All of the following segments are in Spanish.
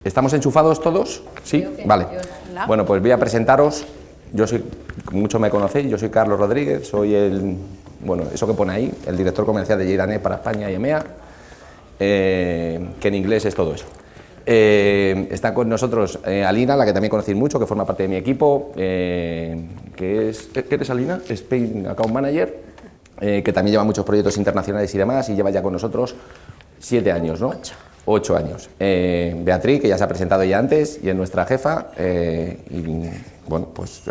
¿Estamos enchufados todos? ¿Sí? Vale. Bueno, pues voy a presentaros. Yo soy, muchos me conocéis, yo soy Carlos Rodríguez, soy el, bueno, eso que pone ahí, el director comercial de Jaidanet para España y EMEA, que en inglés es todo eso. Está con nosotros Alina, la que también conocéis mucho, que forma parte de mi equipo, que es, ¿qué eres, Alina? Spain Account Manager, que también lleva muchos proyectos internacionales y demás, y lleva ya con nosotros 7 años, ¿no? 8 años. Beatriz, que ya se ha presentado ya antes, y es nuestra jefa, y bueno, pues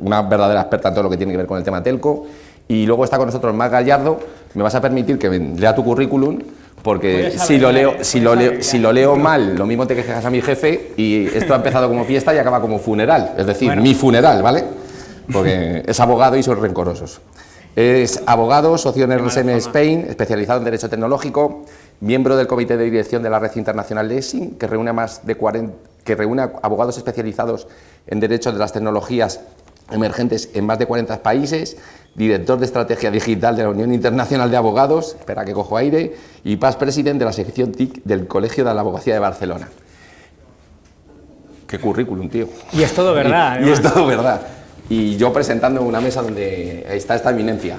una verdadera experta en todo lo que tiene que ver con el tema telco. Y luego está con nosotros Mar Gallardo. Me vas a permitir que lea tu currículum, porque si lo leo mal, lo mismo te quejas a mi jefe, y esto ha empezado como fiesta y acaba como funeral, es decir, bueno, mi funeral, ¿vale? Porque es abogado y son rencorosos. Es abogado, socio en RSM Spain, especializado en Derecho Tecnológico, miembro del Comité de Dirección de la Red Internacional de ESIN, que reúne a abogados especializados en Derecho de las Tecnologías emergentes en más de 40 países, director de Estrategia Digital de la Unión Internacional de Abogados, espera que cojo aire, y past president de la sección TIC del Colegio de la Abogacía de Barcelona. ¡Qué currículum, tío! Y es todo verdad. Y es todo verdad. Y yo presentando una mesa donde está esta eminencia.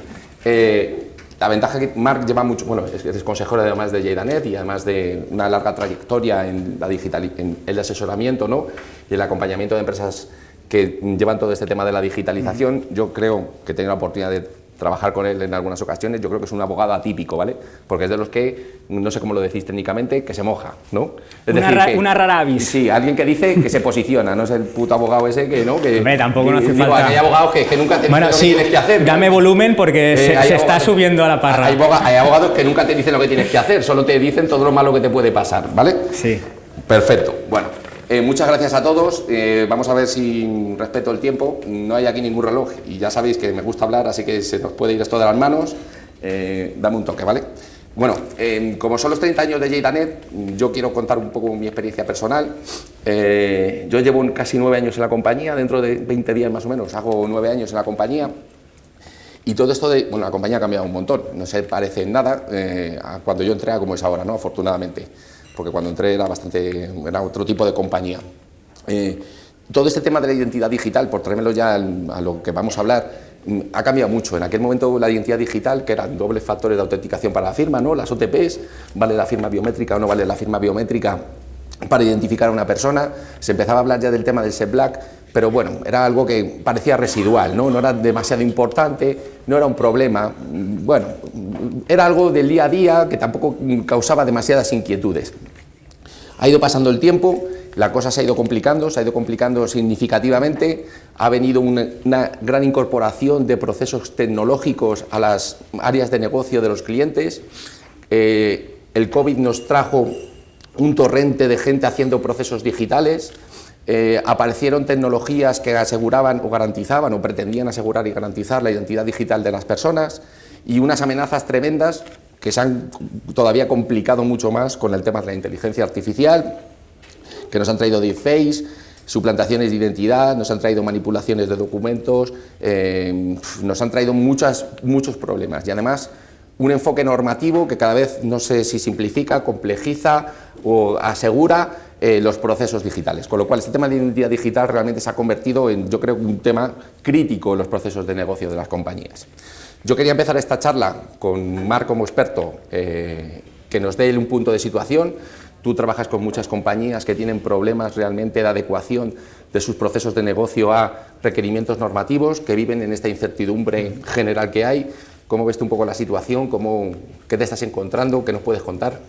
La ventaja que Marc lleva mucho, bueno, es consejero además de Jaidanet y además de una larga trayectoria en la en el asesoramiento, ¿no? Y el acompañamiento de empresas que llevan todo este tema de la digitalización. Yo creo que he tenido la oportunidad de trabajar con él en algunas ocasiones. Yo creo que es un abogado atípico, ¿vale? Porque es de los que, no sé cómo lo decís técnicamente, que se moja, ¿no? Es decir, una rara avis. Sí, alguien que dice que se posiciona, no es el puto abogado ese que, ¿no? Que, hombre, tampoco no hace falta. Hay abogados que nunca te dicen lo que tienes que hacer. Dame volumen porque se está subiendo a la parra. Hay abogados que nunca te dicen lo que tienes que hacer, solo te dicen todo lo malo que te puede pasar, ¿vale? Sí. Perfecto. Bueno. Muchas gracias a todos. Vamos a ver si respeto el tiempo. No hay aquí ningún reloj y ya sabéis que me gusta hablar, así que se nos puede ir esto de las manos. Dame un toque, ¿vale? Bueno, como son los 30 años de Jaidanet, yo quiero contar un poco mi experiencia personal. Yo llevo casi 9 años en la compañía, dentro de 20 días más o menos, hago 9 años en la compañía. Y todo esto bueno, la compañía ha cambiado un montón, no se parece en nada a cuando yo entré a como es ahora, ¿no? Afortunadamente. Porque cuando entré era otro tipo de compañía. Todo este tema de la identidad digital, por traérmelo ya a lo que vamos a hablar, ha cambiado mucho. En aquel momento la identidad digital, que eran dobles factores de autenticación para la firma, ¿no? Las OTPs, ¿vale la firma biométrica o no vale la firma biométrica para identificar a una persona? Se empezaba a hablar ya del tema del SEBLAC, pero bueno, era algo que parecía residual, ¿no? No era demasiado importante, no era un problema, bueno, era algo del día a día que tampoco causaba demasiadas inquietudes. Ha ido pasando el tiempo, la cosa se ha ido complicando significativamente, ha venido una gran incorporación de procesos tecnológicos a las áreas de negocio de los clientes. El COVID nos trajo un torrente de gente haciendo procesos digitales. Aparecieron tecnologías que aseguraban o garantizaban o pretendían asegurar y garantizar la identidad digital de las personas, y unas amenazas tremendas que se han todavía complicado mucho más con el tema de la inteligencia artificial, que nos han traído deepfakes, suplantaciones de identidad, nos han traído manipulaciones de documentos, nos han traído muchos problemas, y además un enfoque normativo que cada vez, no sé si simplifica, complejiza o asegura los procesos digitales, con lo cual este tema de identidad digital realmente se ha convertido en, yo creo, un tema crítico en los procesos de negocio de las compañías. Yo quería empezar esta charla con Marc como experto, que nos dé un punto de situación. Tú trabajas con muchas compañías que tienen problemas realmente de adecuación de sus procesos de negocio a requerimientos normativos, que viven en esta incertidumbre general que hay. ¿Cómo ves tú un poco la situación? ¿Qué te estás encontrando? ¿Qué nos puedes contar?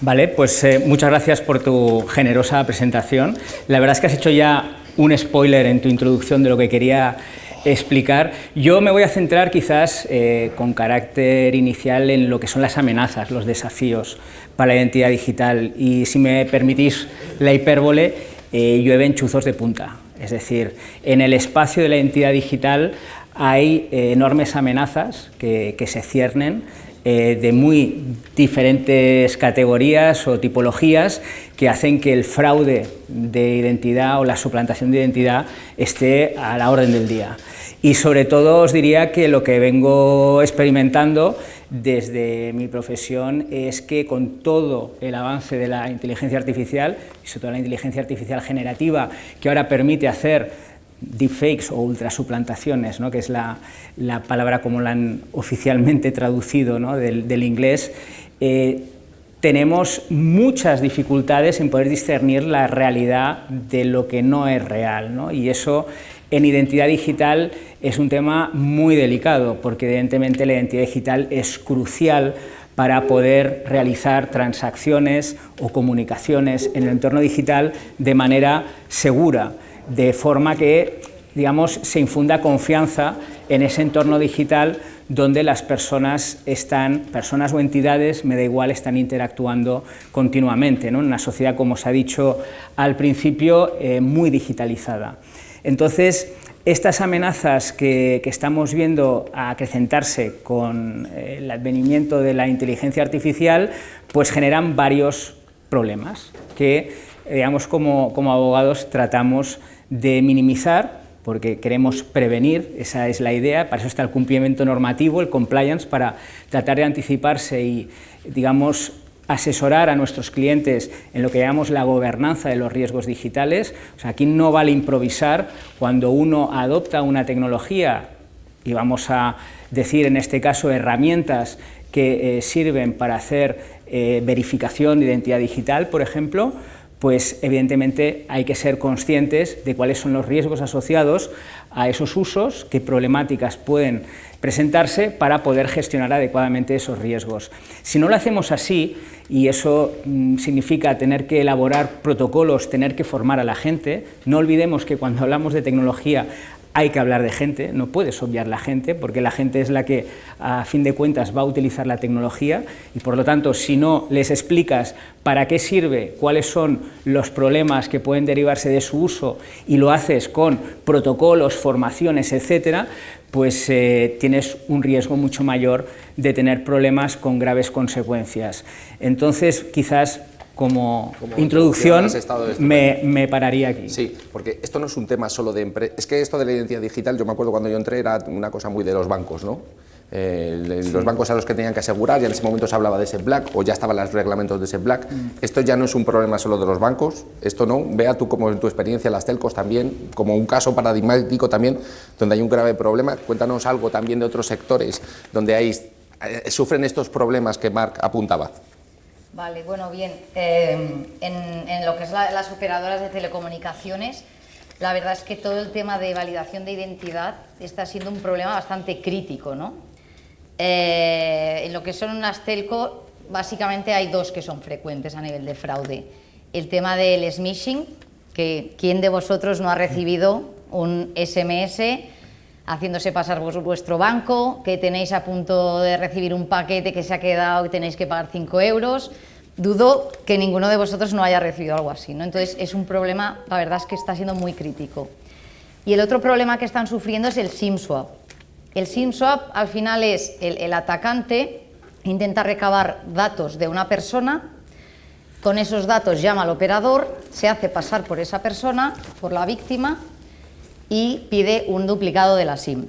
Vale, pues muchas gracias por tu generosa presentación. La verdad es que has hecho ya un spoiler en tu introducción de lo que quería explicar. Yo me voy a centrar quizás con carácter inicial en lo que son las amenazas, los desafíos para la identidad digital, y si me permitís la hipérbole, llueven chuzos de punta. Es decir, en el espacio de la identidad digital hay enormes amenazas que se ciernen de muy diferentes categorías o tipologías que hacen que el fraude de identidad o la suplantación de identidad esté a la orden del día. Y sobre todo os diría que lo que vengo experimentando desde mi profesión es que con todo el avance de la inteligencia artificial, y sobre todo la inteligencia artificial generativa, que ahora permite hacer deepfakes o ultrasuplantaciones, ¿no?, que es la palabra como la han oficialmente traducido, ¿no?, del inglés, tenemos muchas dificultades en poder discernir la realidad de lo que no es real, ¿no? Y eso en identidad digital es un tema muy delicado, porque evidentemente la identidad digital es crucial para poder realizar transacciones o comunicaciones en el entorno digital de manera segura, de forma que, digamos, se infunda confianza en ese entorno digital donde las personas o entidades, me da igual, están interactuando continuamente, ¿no?, en una sociedad, como se ha dicho al principio, muy digitalizada. Entonces, estas amenazas que estamos viendo acrecentarse con el advenimiento de la inteligencia artificial, pues generan varios problemas que, digamos, como abogados tratamos de minimizar, porque queremos prevenir, esa es la idea, para eso está el cumplimiento normativo, el compliance, para tratar de anticiparse y, digamos, asesorar a nuestros clientes en lo que llamamos la gobernanza de los riesgos digitales. O sea, aquí no vale improvisar. Cuando uno adopta una tecnología, y vamos a decir en este caso herramientas que sirven para hacer verificación de identidad digital, por ejemplo, pues evidentemente hay que ser conscientes de cuáles son los riesgos asociados a esos usos, qué problemáticas pueden presentarse para poder gestionar adecuadamente esos riesgos. Si no lo hacemos así, y eso significa tener que elaborar protocolos, tener que formar a la gente, no olvidemos que cuando hablamos de tecnología hay que hablar de gente, no puedes obviar la gente, porque la gente es la que, a fin de cuentas, va a utilizar la tecnología y, por lo tanto, si no les explicas para qué sirve, cuáles son los problemas que pueden derivarse de su uso y lo haces con protocolos, formaciones, etcétera, pues tienes un riesgo mucho mayor de tener problemas con graves consecuencias. Entonces, quizás como introducción me pararía aquí. Sí, porque esto no es un tema solo de empresa. Es que esto de la identidad digital, yo me acuerdo cuando yo entré, era una cosa muy de los bancos, ¿no? Los bancos a los que tenían que asegurar, y en ese momento se hablaba de ese black, o ya estaban los reglamentos de ese black. Esto ya no es un problema solo de los bancos, esto no. Vea tú como en tu experiencia las telcos también, como un caso paradigmático también, donde hay un grave problema. Cuéntanos algo también de otros sectores donde sufren estos problemas que Marc apuntaba. Vale, bueno, bien, en lo que es las operadoras de telecomunicaciones, la verdad es que todo el tema de validación de identidad está siendo un problema bastante crítico, ¿no? En lo que son unas telco, básicamente hay dos que son frecuentes a nivel de fraude. El tema del smishing, que ¿quién de vosotros no ha recibido un SMS haciéndose pasar por vuestro banco, que tenéis a punto de recibir un paquete que se ha quedado y tenéis que pagar 5 euros? Dudo que ninguno de vosotros no haya recibido algo así, ¿no? Entonces es un problema, la verdad es que está siendo muy crítico. Y el otro problema que están sufriendo es el SIM swap. El SIM swap al final es el atacante intenta recabar datos de una persona, con esos datos llama al operador, se hace pasar por esa persona, por la víctima, y pide un duplicado de la SIM.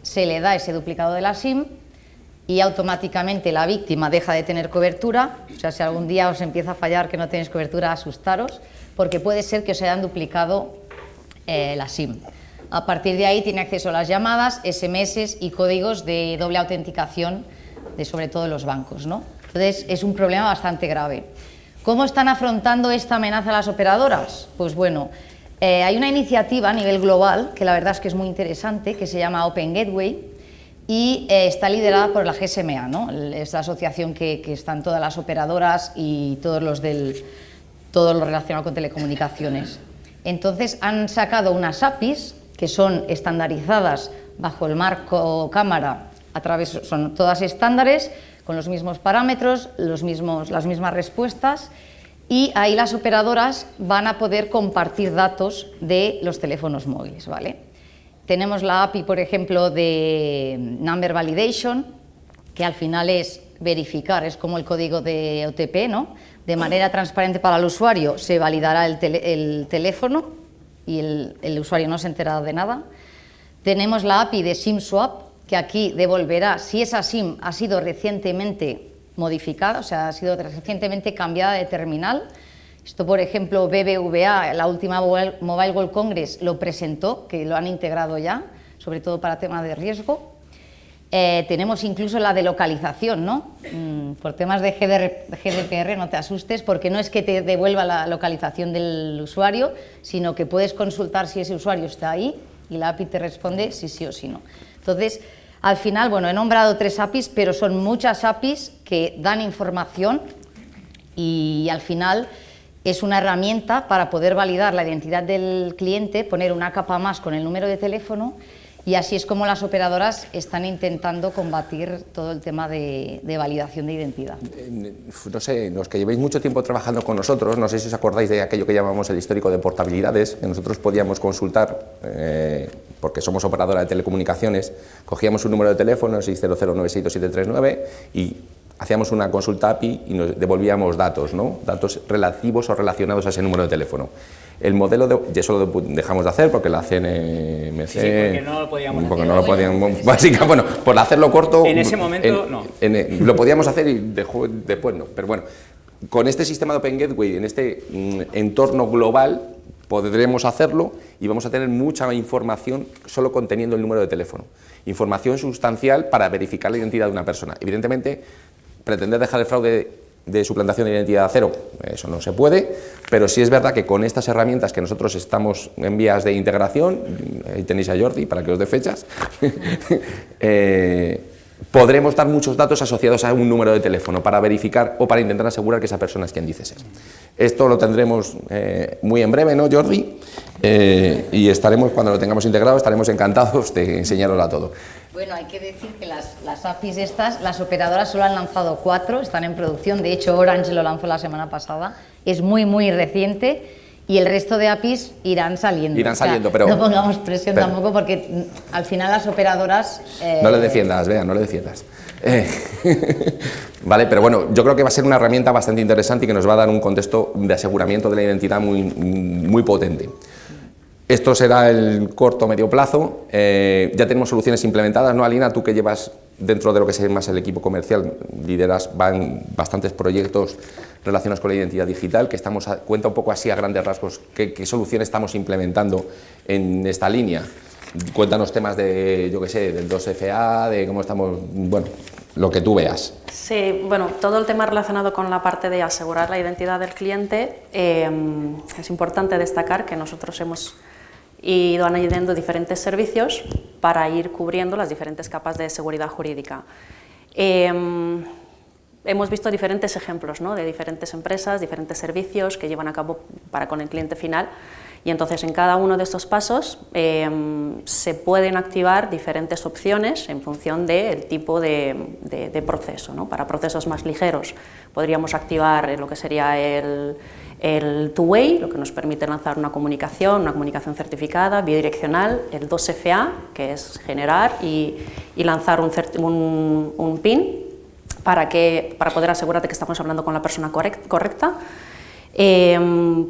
Se le da ese duplicado de la SIM y automáticamente la víctima deja de tener cobertura. O sea, si algún día os empieza a fallar que no tenéis cobertura, asustaros, porque puede ser que os hayan duplicado la SIM. A partir de ahí tiene acceso a las llamadas, SMS y códigos de doble autenticación de sobre todo los bancos, ¿no? Entonces es un problema bastante grave. ¿Cómo están afrontando esta amenaza las operadoras? Pues bueno, hay una iniciativa a nivel global que la verdad es que es muy interesante, que se llama Open Gateway y está liderada por la GSMA, ¿no? Es la asociación que están todas las operadoras y todo lo relacionado con telecomunicaciones. Entonces han sacado unas APIs que son estandarizadas bajo el marco cámara, son todas estándares, con los mismos parámetros, las mismas respuestas, y ahí las operadoras van a poder compartir datos de los teléfonos móviles, ¿vale? Tenemos la API, por ejemplo, de Number Validation, que al final es verificar, es como el código de OTP, ¿no? De manera transparente para el usuario se validará el teléfono y el usuario no se enterará de nada. Tenemos la API de SIM Swap, que aquí devolverá si esa SIM ha sido recientemente modificada, o sea, ha sido recientemente cambiada de terminal. Esto, por ejemplo, BBVA, la última Mobile World Congress, lo presentó, que lo han integrado ya, sobre todo para temas de riesgo. Tenemos incluso la de localización, ¿no? Por temas de GDPR no te asustes, porque no es que te devuelva la localización del usuario, sino que puedes consultar si ese usuario está ahí y la API te responde si sí o si no. Entonces, al final, bueno, he nombrado 3 APIs, pero son muchas APIs que dan información y al final es una herramienta para poder validar la identidad del cliente, poner una capa más con el número de teléfono. Y así es como las operadoras están intentando combatir todo el tema de validación de identidad. No sé, los que llevéis mucho tiempo trabajando con nosotros, no sé si os acordáis de aquello que llamamos el histórico de portabilidades, que nosotros podíamos consultar, porque somos operadora de telecomunicaciones, cogíamos un número de teléfono, 600962739, y hacíamos una consulta API y nos devolvíamos datos, ¿no? Datos relativos o relacionados a ese número de teléfono. El modelo y eso lo dejamos de hacer porque la CNMC... Sí, porque no lo podíamos hacer. Porque no lo podíamos... Básicamente, bueno, por hacerlo corto... En ese momento, no. Lo podíamos hacer y después no, pero bueno, con este sistema de Open Gateway, en este entorno global, podremos hacerlo y vamos a tener mucha información solo conteniendo el número de teléfono. Información sustancial para verificar la identidad de una persona. Evidentemente, pretender dejar el fraude de suplantación de identidad a cero, eso no se puede, pero sí es verdad que con estas herramientas que nosotros estamos en vías de integración, ahí tenéis a Jordi para que os dé fechas, podremos dar muchos datos asociados a un número de teléfono para verificar o para intentar asegurar que esa persona es quien dice ser. Esto lo tendremos muy en breve, ¿no, Jordi? Y estaremos, cuando lo tengamos integrado, estaremos encantados de enseñaroslo a todo. Bueno, hay que decir que las APIs estas, las operadoras solo han lanzado 4, están en producción, de hecho Orange lo lanzó la semana pasada, es muy reciente y el resto de APIs irán saliendo. Irán saliendo, pero... No pongamos presión tampoco porque al final las operadoras... No le defiendas, Bea, no le defiendas. Vale, pero bueno, yo creo que va a ser una herramienta bastante interesante y que nos va a dar un contexto de aseguramiento de la identidad muy potente. Esto será el corto o medio plazo. Ya tenemos soluciones implementadas, ¿no, Alina? Tú que llevas dentro de lo que es más el equipo comercial, lideras bastantes proyectos relacionados con la identidad digital, que cuenta un poco así a grandes rasgos qué soluciones estamos implementando en esta línea. Cuéntanos temas de, yo qué sé, del 2FA, de cómo estamos, bueno, lo que tú veas. Sí, bueno, todo el tema relacionado con la parte de asegurar la identidad del cliente, es importante destacar que nosotros hemos ido añadiendo diferentes servicios para ir cubriendo las diferentes capas de seguridad jurídica. Hemos visto diferentes ejemplos, ¿no?, de diferentes empresas, diferentes servicios que llevan a cabo para con el cliente final, y entonces en cada uno de estos pasos se pueden activar diferentes opciones en función del tipo de proceso, ¿no? Para procesos más ligeros podríamos activar lo que sería el two-way, lo que nos permite lanzar una comunicación certificada, bidireccional, el 2FA, que es generar y lanzar un PIN para poder asegurarte que estamos hablando con la persona correcta.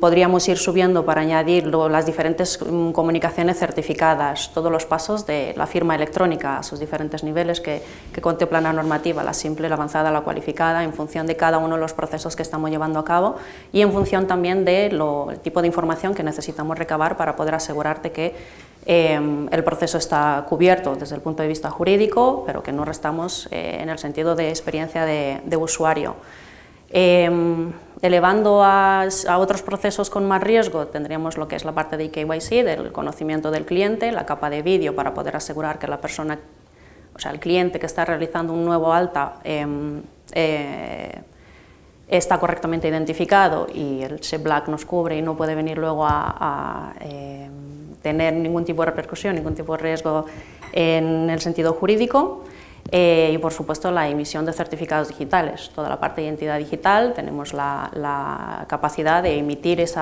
Podríamos ir subiendo para añadir las diferentes comunicaciones certificadas, todos los pasos de la firma electrónica a sus diferentes niveles que contempla la normativa, la simple, la avanzada, la cualificada, en función de cada uno de los procesos que estamos llevando a cabo y en función también del tipo de información que necesitamos recabar para poder asegurarte que el proceso está cubierto desde el punto de vista jurídico, pero que no restamos en el sentido de experiencia de usuario. Elevando a otros procesos con más riesgo, tendríamos lo que es la parte de KYC, del conocimiento del cliente, la capa de vídeo para poder asegurar que la persona, o sea, el cliente que está realizando un nuevo alta está correctamente identificado y el SEBLAC nos cubre y no puede venir luego a tener ningún tipo de repercusión, ningún tipo de riesgo en el sentido jurídico. Y por supuesto la emisión de certificados digitales, toda la parte de identidad digital, tenemos la capacidad de emitir ese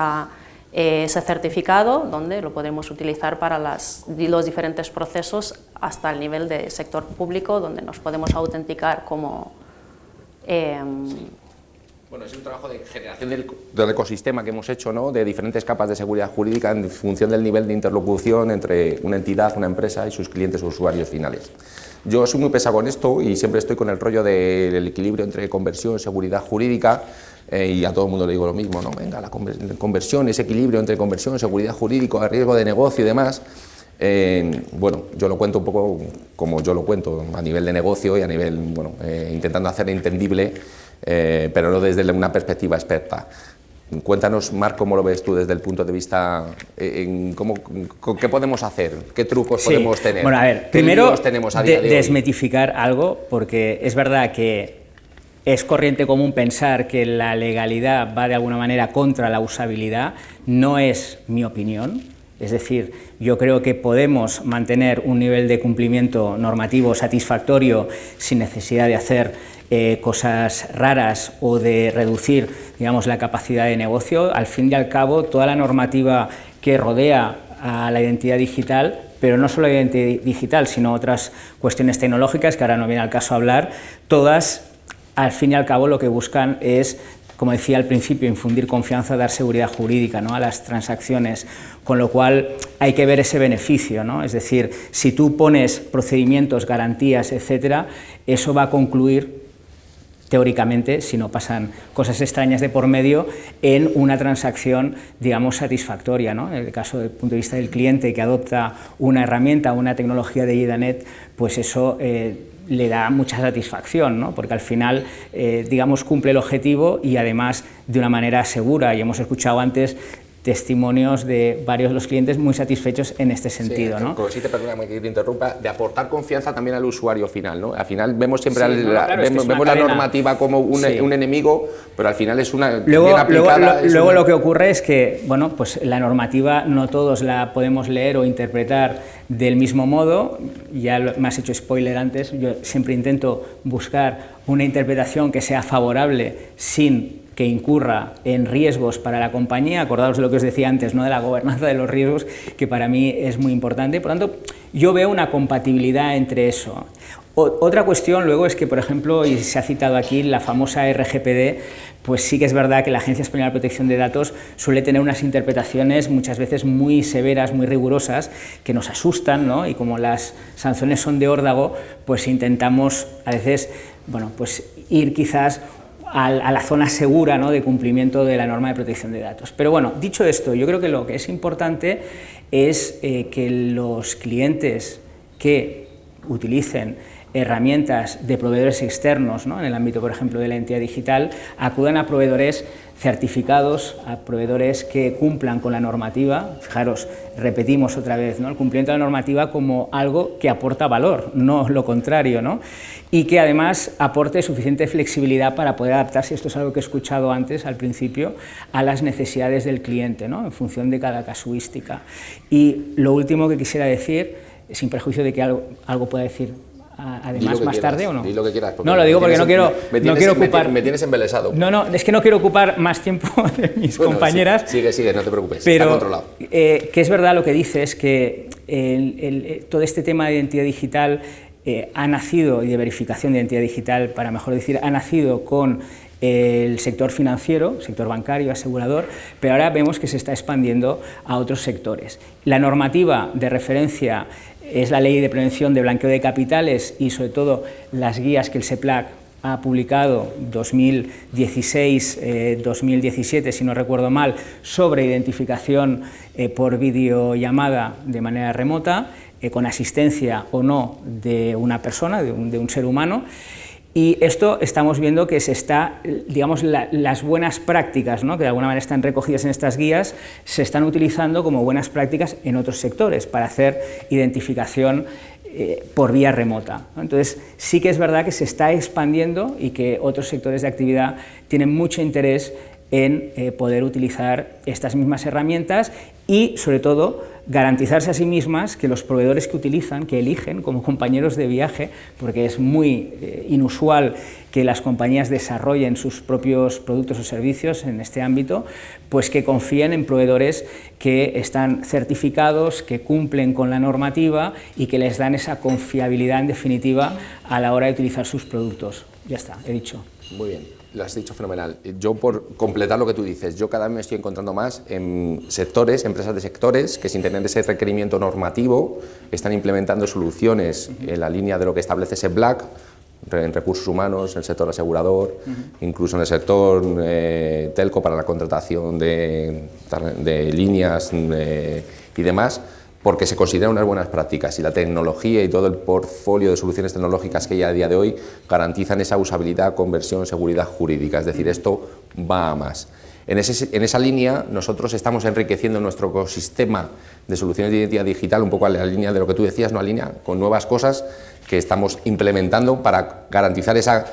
certificado donde lo podemos utilizar para los diferentes procesos hasta el nivel de sector público donde nos podemos autenticar como Bueno, es un trabajo de generación del ecosistema que hemos hecho, ¿no? De diferentes capas de seguridad jurídica en función del nivel de interlocución entre una entidad, una empresa y sus clientes o usuarios finales. Yo soy muy pesado con esto y siempre estoy con el rollo del equilibrio entre conversión, seguridad jurídica, y a todo el mundo le digo lo mismo, ¿no? Venga, la conversión, ese equilibrio entre conversión, seguridad jurídica, riesgo de negocio y demás. Bueno, yo lo cuento un poco como yo lo cuento, a nivel de negocio y a nivel, bueno, intentando hacer entendible, pero no desde una perspectiva experta. Cuéntanos, Marc, cómo lo ves tú desde el punto de vista, ¿qué podemos hacer? ¿Qué trucos podemos tener? Bueno, a ver, primero desmitificar algo, porque es verdad que es corriente común pensar que la legalidad va de alguna manera contra la usabilidad. No es mi opinión. Es decir, yo creo que podemos mantener un nivel de cumplimiento normativo satisfactorio sin necesidad de hacer cosas raras o de reducir, digamos, la capacidad de negocio. Al fin y al cabo, toda la normativa que rodea a la identidad digital, pero no solo la identidad digital, sino otras cuestiones tecnológicas, que ahora no viene al caso hablar, todas, al fin y al cabo, lo que buscan es, como decía al principio, infundir confianza, dar seguridad jurídica, ¿no?, a las transacciones, con lo cual hay que ver ese beneficio, ¿no? Es decir, si tú pones procedimientos, garantías, etcétera, eso va a concluir, teóricamente, si no pasan cosas extrañas de por medio, en una transacción, digamos, satisfactoria, ¿no? En el caso del punto de vista del cliente que adopta una herramienta, una tecnología de JDaNet, pues eso le da mucha satisfacción, ¿no? Porque al final, digamos, cumple el objetivo y además de una manera segura, y hemos escuchado antes testimonios de varios de los clientes muy satisfechos en este sentido, sí, ¿no? Sí, perdóname que te interrumpa, de aportar confianza también al usuario final, ¿no? Al final vemos siempre vemos la normativa como un enemigo, pero al final es una luego lo que ocurre es que, bueno, pues la normativa no todos la podemos leer o interpretar del mismo modo. Ya me has hecho spoiler antes, yo siempre intento buscar una interpretación que sea favorable sin que incurra en riesgos para la compañía. Acordaos de lo que os decía antes, ¿no?, de la gobernanza de los riesgos, que para mí es muy importante. Por lo tanto, yo veo una compatibilidad entre eso. Otra cuestión luego es que, por ejemplo, y se ha citado aquí, la famosa RGPD, pues sí que es verdad que la Agencia Española de Protección de Datos suele tener unas interpretaciones muchas veces muy severas, muy rigurosas, que nos asustan, ¿no? Y como las sanciones son de órdago, pues intentamos a veces, bueno, pues ir quizás a la zona segura, ¿no?, de cumplimiento de la norma de protección de datos. Pero bueno, dicho esto, yo creo que lo que es importante es que los clientes que utilicen herramientas de proveedores externos, ¿no?, en el ámbito, por ejemplo, de la identidad digital, acudan a proveedores certificados, a proveedores que cumplan con la normativa. Fijaros, repetimos otra vez, ¿no?, el cumplimiento de la normativa como algo que aporta valor, no lo contrario, ¿no?, y que además aporte suficiente flexibilidad para poder adaptarse, esto es algo que he escuchado antes, al principio, a las necesidades del cliente, ¿no?, en función de cada casuística. Y lo último que quisiera decir, sin prejuicio de que algo pueda decir además más tarde, ¿o no? Di lo que quieras. No, lo digo porque no quiero ocupar... Me tienes embelesado. No, es que no quiero ocupar más tiempo de mis compañeras. Sí, sigue, no te preocupes, pero, está controlado. Que es verdad lo que dices, que todo este tema de identidad digital ha nacido, y de verificación de identidad digital, para mejor decir, ha nacido con el sector financiero, sector bancario, asegurador, pero ahora vemos que se está expandiendo a otros sectores. La normativa de referencia es la Ley de Prevención de Blanqueo de Capitales y, sobre todo, las guías que el SEPLAC ha publicado 2016-2017, si no recuerdo mal, sobre identificación por videollamada de manera remota, con asistencia o no de una persona, de un ser humano. Y esto estamos viendo que se está, digamos, las buenas prácticas, ¿no?, que de alguna manera están recogidas en estas guías, se están utilizando como buenas prácticas en otros sectores para hacer identificación por vía remota, ¿no? Entonces, sí que es verdad que se está expandiendo y que otros sectores de actividad tienen mucho interés en poder utilizar estas mismas herramientas y, sobre todo, garantizarse a sí mismas que los proveedores que utilizan, que eligen como compañeros de viaje, porque es muy inusual que las compañías desarrollen sus propios productos o servicios en este ámbito, pues que confíen en proveedores que están certificados, que cumplen con la normativa y que les dan esa confiabilidad, en definitiva, a la hora de utilizar sus productos. Ya está, he dicho. Muy bien. Lo has dicho fenomenal. Yo, por completar lo que tú dices, yo cada vez me estoy encontrando más en sectores, empresas de sectores, que sin tener ese requerimiento normativo están implementando soluciones en la línea de lo que establece ese Black, en recursos humanos, en el sector asegurador, incluso en el sector telco para la contratación de líneas y demás, porque se consideran unas buenas prácticas y la tecnología y todo el portfolio de soluciones tecnológicas que hay a día de hoy garantizan esa usabilidad, conversión, seguridad jurídica, es decir, esto va a más. En esa línea nosotros estamos enriqueciendo nuestro ecosistema de soluciones de identidad digital un poco a la línea de lo que tú decías, no a línea, con nuevas cosas que estamos implementando para garantizar esa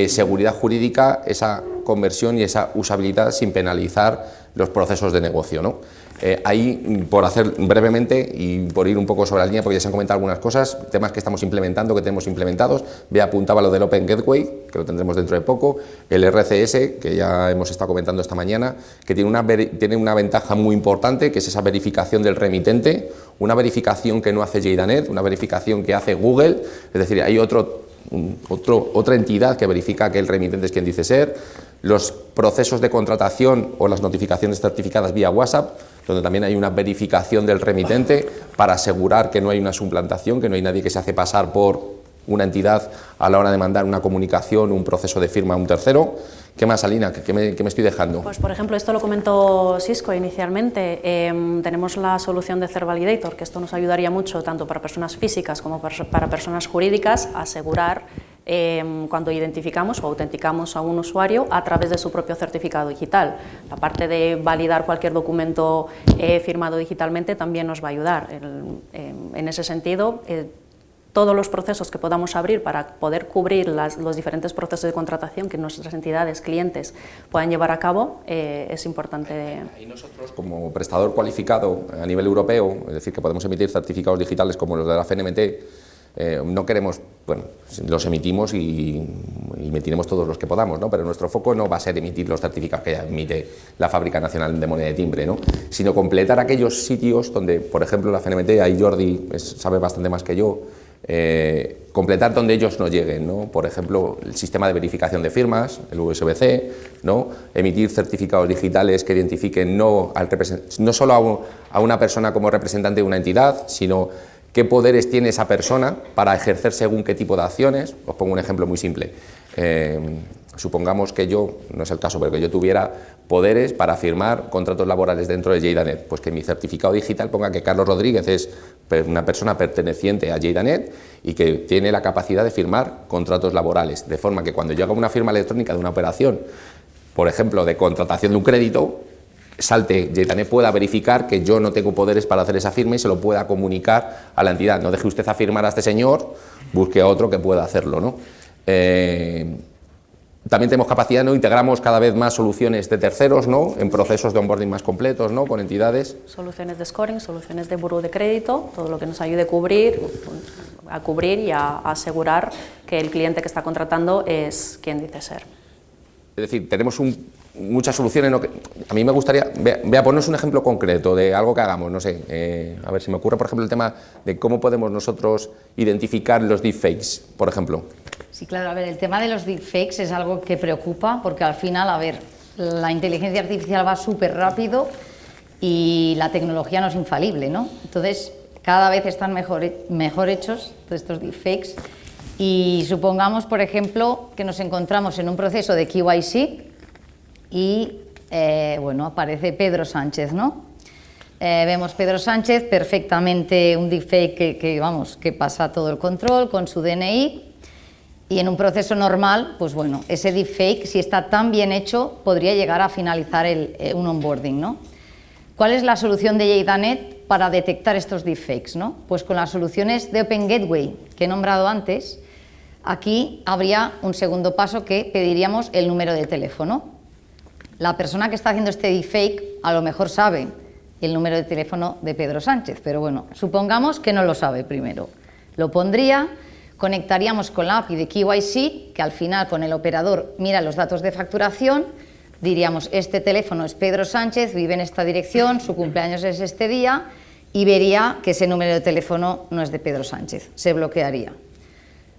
seguridad jurídica, esa conversión y esa usabilidad sin penalizar los procesos de negocio, ¿no? Ahí, por hacer brevemente y por ir un poco sobre la línea, porque ya se han comentado algunas cosas, temas que estamos implementando, que tenemos implementados. Ve apuntaba lo del Open Gateway, que lo tendremos dentro de poco, el RCS, que ya hemos estado comentando esta mañana, que tiene una ventaja muy importante, que es esa verificación del remitente, una verificación que no hace JDANET, una verificación que hace Google, es decir, hay otra entidad que verifica que el remitente es quien dice ser, los procesos de contratación o las notificaciones certificadas vía WhatsApp, donde también hay una verificación del remitente para asegurar que no hay una suplantación, que no hay nadie que se hace pasar por una entidad a la hora de mandar una comunicación, un proceso de firma a un tercero. ¿Qué más, Alina? ¿Qué me estoy dejando? Pues, por ejemplo, esto lo comentó Cisco inicialmente. Tenemos la solución de CertValidator, que esto nos ayudaría mucho tanto para personas físicas como para personas jurídicas a asegurar cuando identificamos o autenticamos a un usuario a través de su propio certificado digital. La parte de validar cualquier documento firmado digitalmente también nos va a ayudar. En ese sentido, todos los procesos que podamos abrir para poder cubrir los diferentes procesos de contratación que nuestras entidades, clientes, puedan llevar a cabo, es importante. Y nosotros, como prestador cualificado a nivel europeo, es decir, que podemos emitir certificados digitales como los de la CNMT, no queremos, bueno, los emitimos y emitiremos todos los que podamos, ¿no? Pero nuestro foco no va a ser emitir los certificados que ya emite la Fábrica Nacional de Moneda de Timbre, ¿no? Sino completar aquellos sitios donde, por ejemplo, la CNMT, ahí Jordi sabe bastante más que yo, completar donde ellos no lleguen, ¿no? Por ejemplo, el sistema de verificación de firmas, el USB-C, ¿no? Emitir certificados digitales que identifiquen no solo a una persona como representante de una entidad, sino qué poderes tiene esa persona para ejercer según qué tipo de acciones. Os pongo un ejemplo muy simple. Supongamos que yo, no es el caso, pero que yo tuviera poderes para firmar contratos laborales dentro de JDANET, pues que mi certificado digital ponga que Carlos Rodríguez es una persona perteneciente a JDANET y que tiene la capacidad de firmar contratos laborales, de forma que cuando yo haga una firma electrónica de una operación, por ejemplo, de contratación de un crédito, salte, JDANET pueda verificar que yo no tengo poderes para hacer esa firma y se lo pueda comunicar a la entidad. No deje usted a firmar a este señor, busque a otro que pueda hacerlo, ¿no? También tenemos capacidad, ¿no? Integramos cada vez más soluciones de terceros, ¿no? En procesos de onboarding más completos, ¿no? Con entidades. Soluciones de scoring, soluciones de buró de crédito, todo lo que nos ayude a cubrir y a asegurar que el cliente que está contratando es quien dice ser. Es decir, tenemos muchas soluciones. ¿No? A mí me gustaría, vea, ponernos un ejemplo concreto de algo que hagamos, no sé, a ver, si me ocurre, por ejemplo, el tema de cómo podemos nosotros identificar los deepfakes, por ejemplo. Sí, claro, a ver, el tema de los deepfakes es algo que preocupa porque al final, a ver, la inteligencia artificial va súper rápido y la tecnología no es infalible, ¿no? Entonces, cada vez están mejor hechos todos estos deepfakes y supongamos, por ejemplo, que nos encontramos en un proceso de KYC y, bueno, aparece Pedro Sánchez, ¿no? Vemos Pedro Sánchez, perfectamente un deepfake que pasa todo el control con su DNI. Y en un proceso normal, pues bueno, ese deepfake, si está tan bien hecho, podría llegar a finalizar un onboarding, ¿no? ¿Cuál es la solución de JDANET para detectar estos deepfakes, ¿no? Pues con las soluciones de Open Gateway que he nombrado antes, aquí habría un segundo paso que pediríamos el número de teléfono. La persona que está haciendo este deepfake a lo mejor sabe el número de teléfono de Pedro Sánchez, pero bueno, supongamos que no lo sabe primero. Lo pondría. Conectaríamos con la API de KYC, que al final con el operador mira los datos de facturación, diríamos, este teléfono es Pedro Sánchez, vive en esta dirección, su cumpleaños es este día, y vería que ese número de teléfono no es de Pedro Sánchez, se bloquearía.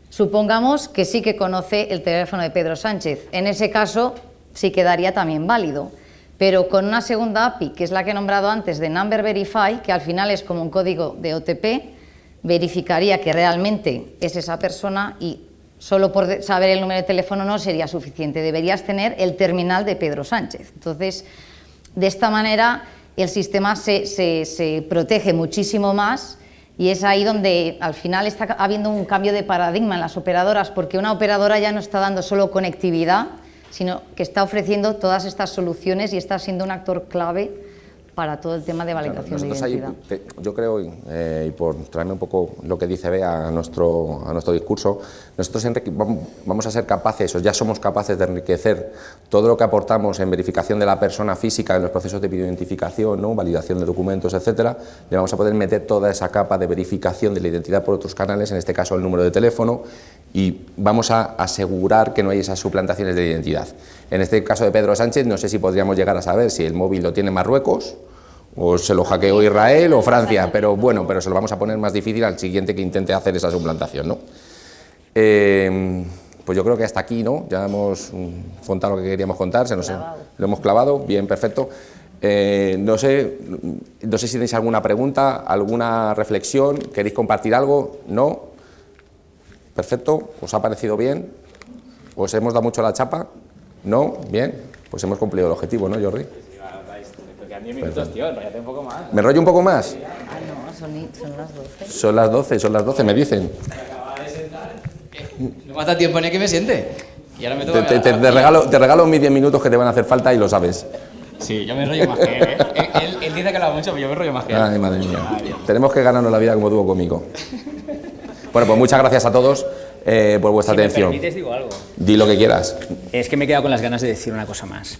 Supongamos que sí que conoce el teléfono de Pedro Sánchez. En ese caso sí quedaría también válido. Pero con una segunda API, que es la que he nombrado antes, de Number Verify, que al final es como un código de OTP, verificaría que realmente es esa persona y solo por saber el número de teléfono no sería suficiente. Deberías tener el terminal de Pedro Sánchez. Entonces, de esta manera, el sistema se protege muchísimo más. Y es ahí donde al final está habiendo un cambio de paradigma en las operadoras, porque una operadora ya no está dando solo conectividad, sino que está ofreciendo todas estas soluciones y está siendo un actor clave para todo el tema de validación de identidad. Ahí, yo creo, y por traerme un poco lo que dice Bea a nuestro discurso, nosotros vamos a ser capaces, o ya somos capaces de enriquecer todo lo que aportamos en verificación de la persona física en los procesos de videoidentificación, ¿no? Validación de documentos, etcétera. Le vamos a poder meter toda esa capa de verificación de la identidad por otros canales, en este caso el número de teléfono, y vamos a asegurar que no hay esas suplantaciones de identidad. En este caso de Pedro Sánchez, no sé si podríamos llegar a saber si el móvil lo tiene Marruecos, o se lo hackeó Israel o Francia, pero bueno, pero se lo vamos a poner más difícil al siguiente que intente hacer esa suplantación, ¿no? Pues yo creo que hasta aquí, ¿no? Ya hemos contado lo que queríamos contar, lo hemos clavado, bien, perfecto. No sé si tenéis alguna pregunta, alguna reflexión, ¿queréis compartir algo? ¿No? Perfecto, ¿os ha parecido bien? ¿Os hemos dado mucho la chapa? ¿No? Bien, pues hemos cumplido el objetivo, ¿no, Jordi? 10 minutos, tío, enrollate un poco más. ¿Me enrollo un poco más? Ah, no, son las 12. Son las 12, me dicen. No me da tiempo ni que me siente. Y ahora me toca te regalo mis 10 minutos que te van a hacer falta y lo sabes. Sí, yo me enrollo más que él. Él dice que lo hago mucho, pero yo me enrollo más que él. Ay, madre mía. Tenemos que ganarnos la vida como tuvo conmigo. Bueno, pues muchas gracias a todos por vuestra atención. Si me permites, digo algo. Di lo que quieras. Es que me he quedado con las ganas de decir una cosa más.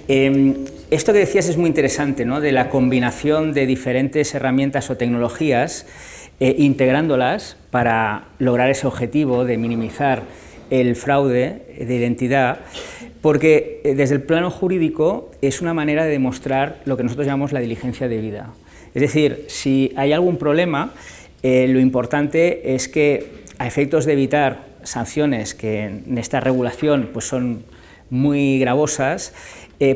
Esto que decías es muy interesante, ¿no? De la combinación de diferentes herramientas o tecnologías, integrándolas para lograr ese objetivo de minimizar el fraude de identidad, porque desde el plano jurídico es una manera de demostrar lo que nosotros llamamos la diligencia debida. Es decir, si hay algún problema, lo importante es que, a efectos de evitar sanciones que en esta regulación pues son muy gravosas,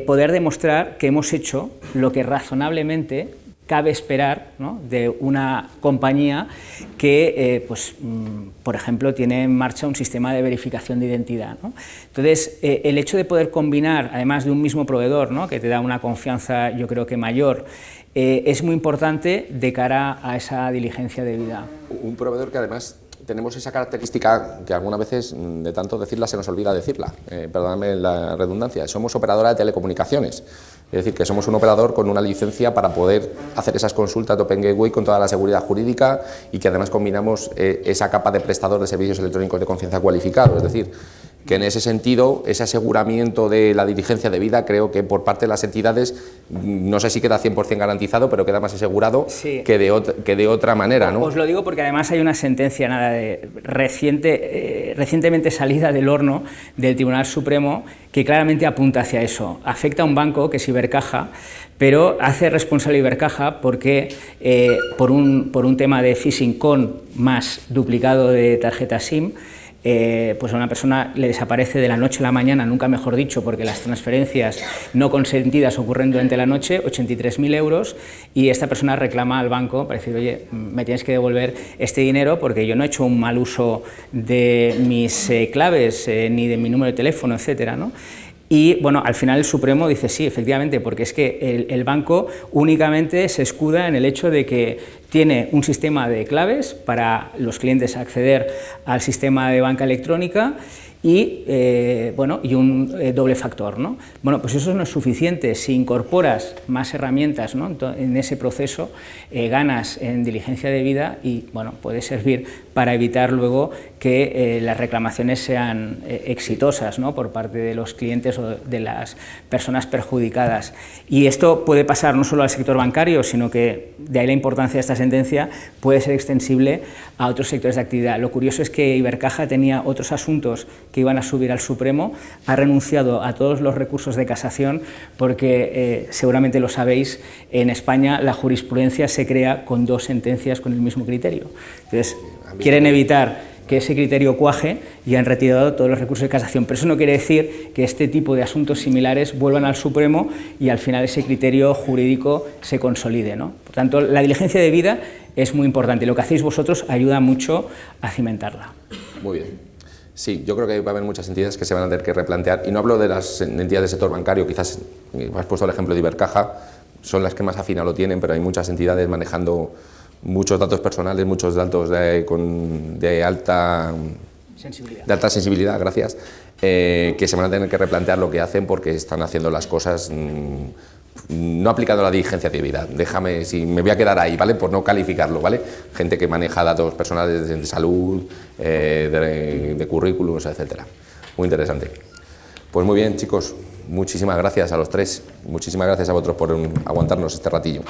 poder demostrar que hemos hecho lo que razonablemente cabe esperar, ¿no? De una compañía que, por ejemplo, tiene en marcha un sistema de verificación de identidad, ¿no? Entonces, el hecho de poder combinar, además de un mismo proveedor, ¿no? Que te da una confianza, yo creo que mayor, es muy importante de cara a esa diligencia debida. Un proveedor que además tenemos esa característica que algunas veces, de tanto decirla, se nos olvida decirla, perdóname la redundancia, somos operadora de telecomunicaciones, es decir, que somos un operador con una licencia para poder hacer esas consultas de Open Gateway con toda la seguridad jurídica y que además combinamos esa capa de prestador de servicios electrónicos de confianza cualificado, es decir, que en ese sentido, ese aseguramiento de la diligencia debida, creo que por parte de las entidades, no sé si queda 100% garantizado, pero queda más asegurado sí, que de otra manera, ¿no? Os lo digo porque además hay una sentencia recientemente salida del horno del Tribunal Supremo que claramente apunta hacia eso. Afecta a un banco, que es Ibercaja, pero hace responsable Ibercaja porque por un tema de phishing con más duplicado de tarjeta SIM, pues a una persona le desaparece de la noche a la mañana, nunca mejor dicho, porque las transferencias no consentidas ocurren durante la noche, 83.000 euros, y esta persona reclama al banco para decir, oye, me tienes que devolver este dinero porque yo no he hecho un mal uso de mis claves ni de mi número de teléfono, etcétera, ¿no? Y bueno, al final el Supremo dice sí, efectivamente, porque es que el banco únicamente se escuda en el hecho de que tiene un sistema de claves para los clientes acceder al sistema de banca electrónica y, y un doble factor, ¿no? Bueno, pues eso no es suficiente. Si incorporas más herramientas, ¿no? En ese proceso, ganas en diligencia debida y bueno, puede servir para evitar luego que las reclamaciones sean exitosas, ¿no? Por parte de los clientes o de las personas perjudicadas. Y esto puede pasar no solo al sector bancario, sino que, de ahí la importancia de esta sentencia, puede ser extensible a otros sectores de actividad. Lo curioso es que Ibercaja tenía otros asuntos que iban a subir al Supremo, ha renunciado a todos los recursos de casación porque, seguramente lo sabéis, en España la jurisprudencia se crea con 2 sentencias con el mismo criterio. Entonces, quieren evitar que ese criterio cuaje y han retirado todos los recursos de casación. Pero eso no quiere decir que este tipo de asuntos similares vuelvan al Supremo y al final ese criterio jurídico se consolide, ¿no? Por tanto, la diligencia debida es muy importante y lo que hacéis vosotros ayuda mucho a cimentarla. Muy bien. Sí, yo creo que va a haber muchas entidades que se van a tener que replantear, y no hablo de las entidades del sector bancario, quizás has puesto el ejemplo de Ibercaja, son las que más afinado lo tienen, pero hay muchas entidades manejando muchos datos personales, muchos datos de alta sensibilidad, gracias, que se van a tener que replantear lo que hacen porque están haciendo las cosas no aplicando la diligencia debida. Déjame, si me voy a quedar ahí, ¿vale? Por no calificarlo, ¿vale? Gente que maneja datos personales de salud, de currículums, etcétera. Muy interesante. Pues muy bien, chicos, muchísimas gracias a los tres, muchísimas gracias a vosotros por aguantarnos este ratillo.